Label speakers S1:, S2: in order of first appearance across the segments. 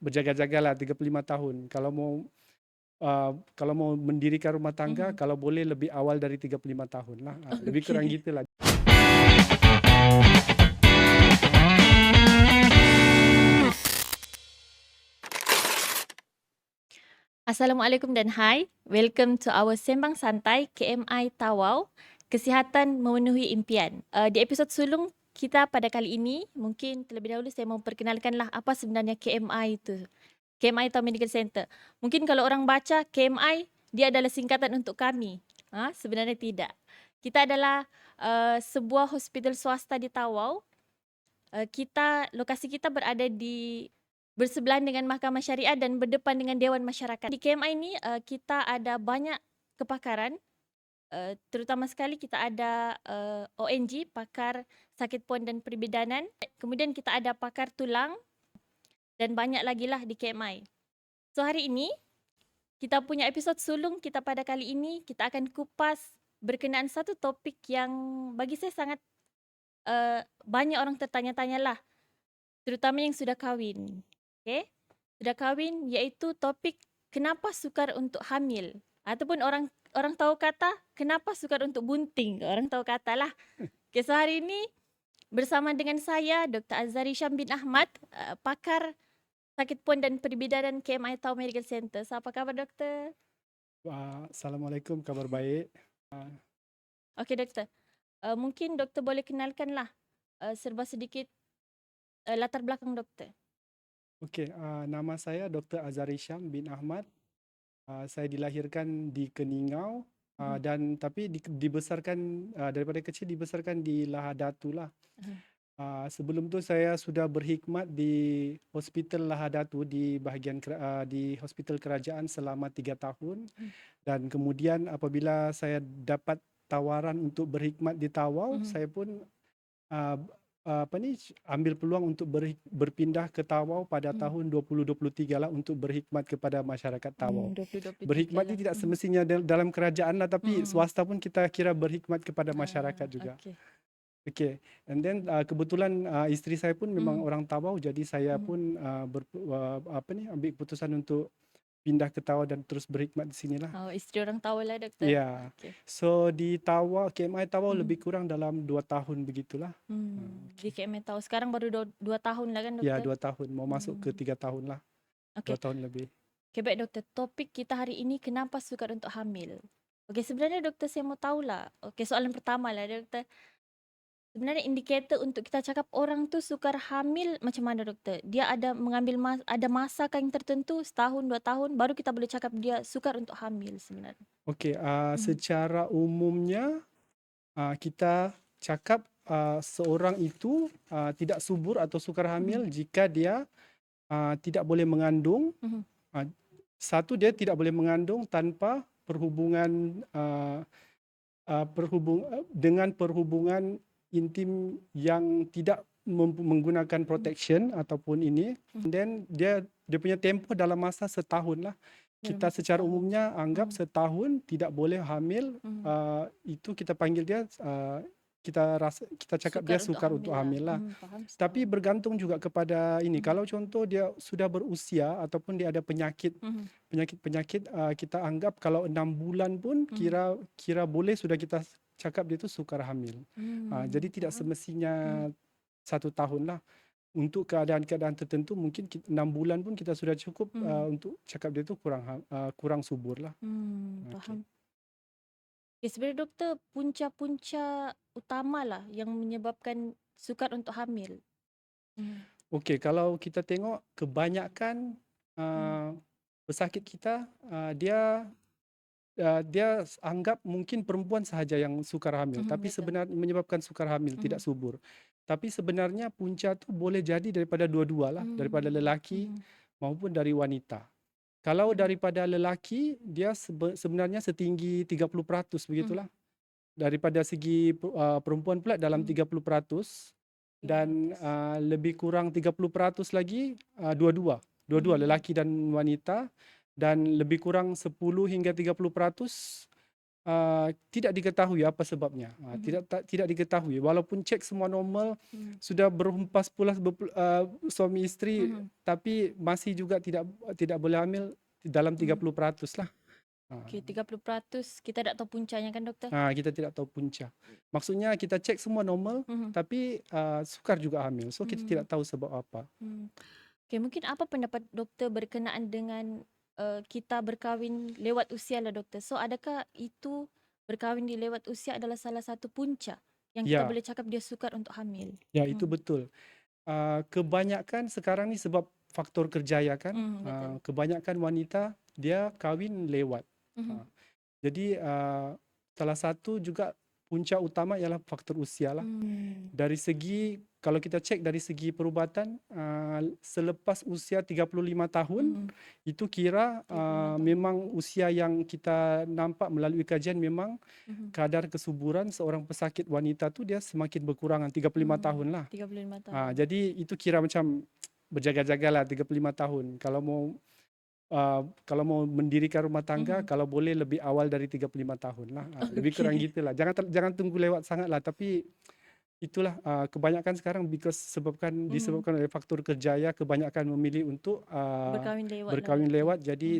S1: berjaga-jagalah 35 tahun. Kalau mau mendirikan rumah tangga,
S2: Mhm.
S1: kalau boleh lebih awal dari 35 tahun lah. Lebih kurang
S2: Oke.
S1: gitulah.
S2: Assalamualaikum dan hai. Welcome to our Sembang Santai KMI Tawau, Kesihatan Memenuhi Impian. Di episod sulung kita pada kali ini, mungkin terlebih dahulu saya mau perkenalkanlah apa sebenarnya KMI itu. KMI atau Medical Center. Mungkin kalau orang baca KMI, dia adalah singkatan untuk kami. Sebenarnya tidak. Kita adalah sebuah hospital swasta di Tawau. Lokasi kita berada di bersebelahan dengan Mahkamah Syariah dan berdepan dengan Dewan Masyarakat. Di KMI ini kita ada banyak kepakaran, terutama sekali kita ada ONG, pakar sakit puan dan perbidanan. Kemudian kita ada pakar tulang dan banyak lagi lah di KMI. So hari ini kita punya episod sulung kita pada kali ini, kita akan kupas berkenaan satu topik yang bagi saya sangat banyak orang tertanya-tanya lah, terutama yang sudah kahwin. Okay? Sudah kahwin, iaitu topik kenapa sukar untuk hamil. Ataupun orang tahu kata kenapa sukar untuk bunting. Orang tahu kata lah. Okay, so hari ini bersama dengan saya Dr. Azhari Syam bin Ahmad, pakar sakit puan dan perbidanan KMI Tau Medical Center. So, apa kabar doktor?
S1: Assalamualaikum, kabar baik.
S2: Okey doktor. Mungkin doktor boleh kenalkanlah serba sedikit latar belakang doktor.
S1: Okey, nama saya Dr. Azhari Syam bin Ahmad. Saya dilahirkan di Keningau, dan tapi dibesarkan daripada kecil dibesarkan di Lahadatu lah. Sebelum tu saya sudah berkhidmat di Hospital Lahadatu di di Hospital Kerajaan selama 3 tahun. Dan kemudian apabila saya dapat tawaran untuk berkhidmat di Tawau, saya pun uh, ambil peluang untuk berpindah ke Tawau pada tahun 2023 lah untuk berkhidmat kepada masyarakat Tawau.
S2: 2023
S1: Berkhidmat
S2: lah.
S1: ni tidak semestinya dalam kerajaan lah, tapi swasta pun kita kira berkhidmat kepada masyarakat juga.
S2: Okey.
S1: Okay, and then kebetulan isteri saya pun memang orang Tawau, jadi saya pun ambil keputusan untuk pindah ke Tawau dan terus berkhidmat di sinilah.
S2: Oh, isteri orang Tawau lah doktor.
S1: Ya,
S2: Okey.
S1: so di Tawau, KMI Tawau lebih kurang dalam 2 tahun begitulah.
S2: Di KMI Tawau sekarang baru 2 tahun lah kan doktor?
S1: Ya, 2 tahun, mau masuk ke 3 tahun lah.
S2: Okey.
S1: 2 tahun lebih.
S2: Okey baik doktor, topik kita hari ini kenapa sukar untuk hamil. Okey, sebenarnya doktor saya mau tahulah. Okey, soalan pertama lah doktor. Sebenarnya indikator untuk kita cakap orang tu sukar hamil macam mana doktor? Dia ada mengambil ada masa yang tertentu, setahun, 2 tahun, baru kita boleh cakap dia sukar untuk hamil sebenarnya.
S1: Okey, secara umumnya kita cakap seorang itu tidak subur atau sukar hamil jika dia tidak boleh mengandung. Satu, dia tidak boleh mengandung tanpa perhubungan dengan perhubungan intim yang tidak menggunakan protection ataupun ini. Dan dia punya tempoh dalam masa setahun lah. Kita secara umumnya anggap setahun tidak boleh hamil. Itu kita panggil dia kita cakap dia sukar untuk hamil lah. Tapi bergantung juga kepada ini. Kalau contoh dia sudah berusia ataupun dia ada penyakit, kita anggap kalau 6 bulan pun kira boleh sudah kita cakap dia tu sukar hamil. Jadi tidak semestinya 1 tahun lah. Untuk keadaan-keadaan tertentu mungkin 6 bulan pun kita sudah cukup untuk cakap dia tu kurang subur lah.
S2: Faham. Okay, sebenarnya doktor, punca-punca utamalah yang menyebabkan sukar untuk hamil.
S1: Okey, kalau kita tengok kebanyakan pesakit kita, dia anggap mungkin perempuan sahaja yang sukar hamil, tapi sebenarnya menyebabkan sukar hamil, tidak subur. Tapi sebenarnya punca tu boleh jadi daripada dua-dua lah, daripada lelaki maupun dari wanita. Kalau daripada lelaki, dia sebenarnya setinggi 30% begitulah. Daripada segi perempuan pula dalam 30%, dan lebih kurang 30% lagi dua-dua lelaki dan wanita, dan lebih kurang 10 hingga 30% Tidak diketahui apa sebabnya. Tidak diketahui. Walaupun cek semua normal, sudah berhempas pula suami isteri, tapi masih juga tidak boleh hamil dalam 30% lah.
S2: Okey, 30% kita tak tahu puncanya kan doktor?
S1: Kita tidak tahu punca. Maksudnya kita cek semua normal, tapi sukar juga hamil. So kita tidak tahu sebab apa.
S2: Okey, mungkin apa pendapat doktor berkenaan dengan kita berkahwin lewat usia lah doktor. So adakah itu berkahwin di lewat usia adalah salah satu punca yang kita
S1: Ya,
S2: boleh cakap dia sukar untuk hamil?
S1: ya itu betul. Kebanyakan sekarang ni sebab faktor kerja ya kan.
S2: Betul.
S1: Kebanyakan wanita dia kahwin lewat. Ah, Jadi salah satu juga punca utama ialah faktor usia lah. Dari segi kalau kita cek dari segi perubatan, selepas usia 35 tahun itu kira
S2: 35 tahun.
S1: memang usia yang kita nampak melalui kajian memang kadar kesuburan seorang pesakit wanita tu dia semakin berkurangan 35 tahun lah.
S2: 35 tahun.
S1: Jadi itu kira macam berjaga-jagalah 35 tahun. Kalau mau mendirikan rumah tangga, kalau boleh lebih awal dari 35 tahun lah. Lebih kurang gitulah. Jangan tunggu lewat sangat lah. Tapi itulah kebanyakan sekarang disebabkan oleh faktor kerja ya, kebanyakan memilih untuk berkahwin lewat. Jadi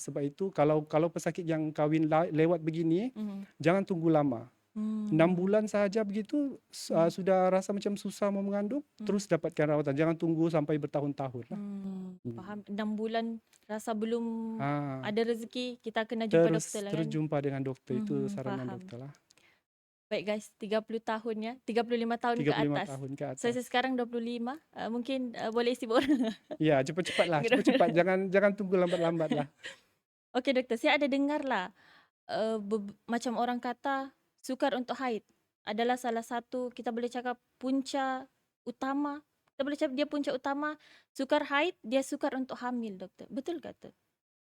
S1: sebab itu kalau pesakit yang kahwin lewat begini, jangan tunggu lama. 6 bulan sahaja begitu sudah rasa macam susah mau mengandung, terus dapatkan rawatan. Jangan tunggu sampai bertahun-tahun lah.
S2: Faham. 6 bulan rasa belum
S1: Ah,
S2: ada rezeki, kita kena jumpa doktor lah kan?
S1: terus jumpa dengan dokter. Itu saranan
S2: Faham.
S1: dokter lah.
S2: Baik guys, 30 tahun ya, 35 tahun ke
S1: 35
S2: atas.
S1: tahun ke
S2: Saya
S1: atas.
S2: sekarang 25, mungkin boleh isi orang.
S1: Ya, cepat-cepat lah. Cepat-cepat. Jangan tunggu lambat-lambat lah.
S2: Okey doktor, saya ada dengar lah macam orang kata sukar untuk haid adalah salah satu kita boleh cakap punca utama. Kita boleh cakap dia punca utama sukar haid, dia sukar untuk hamil doktor. Betul ke tu?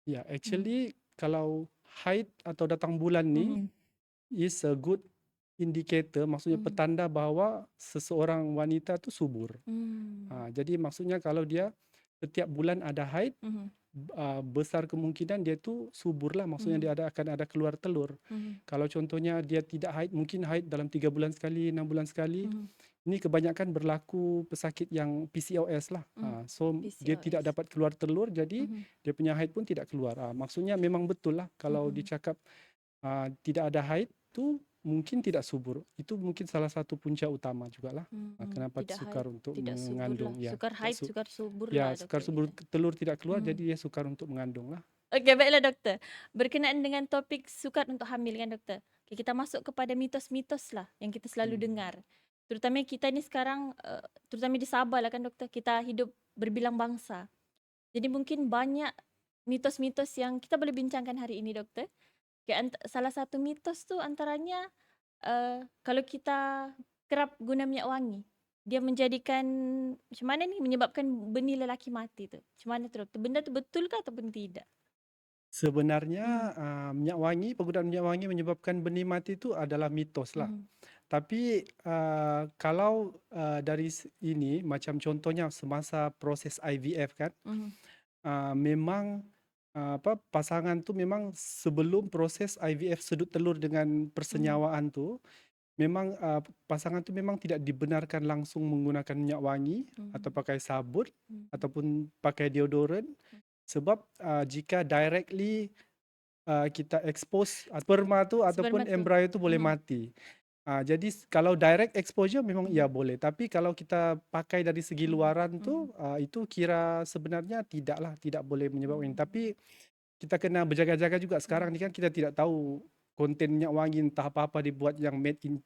S1: Ya, actually kalau haid atau datang bulan ni is a good indicator, maksudnya petanda bahawa seseorang wanita tu subur. Jadi maksudnya kalau dia setiap bulan ada haid, besar kemungkinan dia tu subur lah, maksudnya dia akan ada keluar telur. Kalau contohnya dia tidak haid, mungkin haid dalam 3 bulan sekali, 6 bulan sekali. Ini kebanyakan berlaku pesakit yang PCOS lah. So dia tidak
S2: PCOS.
S1: dapat keluar telur, jadi dia punya haid pun tidak keluar. Maksudnya memang betul lah kalau dicakap tidak ada haid tu mungkin tidak subur. Itu mungkin salah satu punca utama jugalah. Kenapa
S2: Tidak
S1: sukar
S2: haid,
S1: untuk
S2: tidak subur
S1: mengandung.
S2: lah.
S1: Ya,
S2: Sukar
S1: tidak
S2: haid, sukar subur
S1: ya,
S2: lah
S1: sukar
S2: doktor
S1: subur
S2: kita.
S1: telur tidak keluar, jadi dia sukar untuk mengandung lah.
S2: Okey, baiklah doktor. Berkenaan dengan topik sukar untuk hamil kan doktor. Okay, kita masuk kepada mitos-mitos lah yang kita selalu dengar. Terutama kita ni sekarang, terutama di Sabah lah kan doktor, kita hidup berbilang bangsa. Jadi mungkin banyak mitos-mitos yang kita boleh bincangkan hari ini doktor. Okay, salah satu mitos tu antaranya kalau kita kerap guna minyak wangi, dia menjadikan macam mana ni menyebabkan benih lelaki mati tu. Macam mana tu doktor? Benda tu betul ke ataupun tidak?
S1: Sebenarnya penggunaan minyak wangi menyebabkan benih mati itu adalah mitos lah. Tapi kalau dari ini macam contohnya semasa proses IVF kan, memang pasangan tu memang sebelum proses IVF sedut telur dengan persenyawaan tu, memang pasangan tu memang tidak dibenarkan langsung menggunakan minyak wangi atau pakai sabun ataupun pakai deodoran, sebab jika directly kita expose sperma tu ataupun
S2: Sperma tu.
S1: embrio tu boleh mati. Jadi kalau direct exposure memang ya boleh, tapi kalau kita pakai dari segi luaran tu itu kira sebenarnya tidak boleh menyebabkan. Tapi kita kena berjaga-jaga juga. Sekarang ni kan kita tidak tahu konten minyak wangi entah apa-apa dibuat yang made in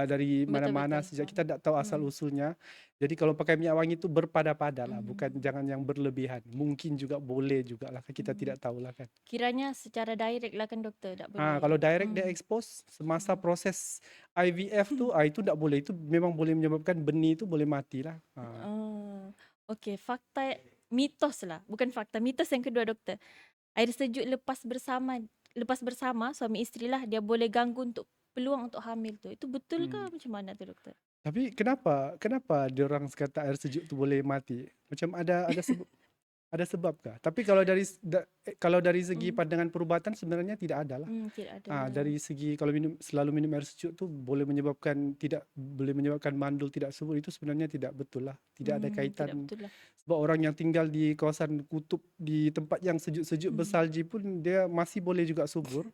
S1: dari mana-mana
S2: Betul,
S1: sejak kita tidak tahu asal usulnya. Jadi kalau pakai minyak wangi itu berpada-pada lah, bukan jangan yang berlebihan. Mungkin juga boleh juga lah, kita tidak tahu lah kan.
S2: Kiranya secara direct lah kan doktor, tak boleh.
S1: Kalau direct dia expose semasa proses IVF tu, itu tak boleh. Itu memang boleh menyebabkan benih tu boleh mati lah.
S2: Okey, fakta mitos lah, bukan fakta. Mitos yang kedua doktor. Air sejuk lepas bersama suami isteri lah, dia boleh ganggu untuk peluang untuk hamil tu. Itu betul ke macam mana tu doktor?
S1: Tapi kenapa diorang kata air sejuk tu boleh mati? Macam ada sebab Ada sebabkah? Tapi kalau dari segi pandangan perubatan sebenarnya tidak ada lah.
S2: Tidak ada.
S1: Dari segi kalau selalu minum air sejuk tu boleh menyebabkan mandul tidak subur, itu sebenarnya tidak betul lah. Tidak ada
S2: Tidak
S1: kaitan.
S2: betul lah.
S1: Sebab orang yang tinggal di kawasan kutub di tempat yang sejuk-sejuk bersalji pun dia masih boleh juga subur.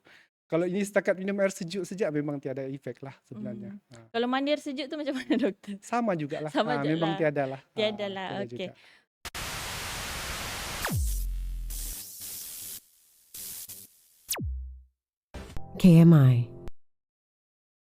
S1: Kalau ini setakat minum air sejuk saja memang tiada efek lah sebenarnya.
S2: Kalau mandi air sejuk tu macam mana doktor?
S1: Sama jugalah.
S2: Sama je
S1: Memang
S2: lah.
S1: tiada lah.
S2: Tiada lah.
S1: Tiada
S2: Okey.
S1: juga.
S3: KMI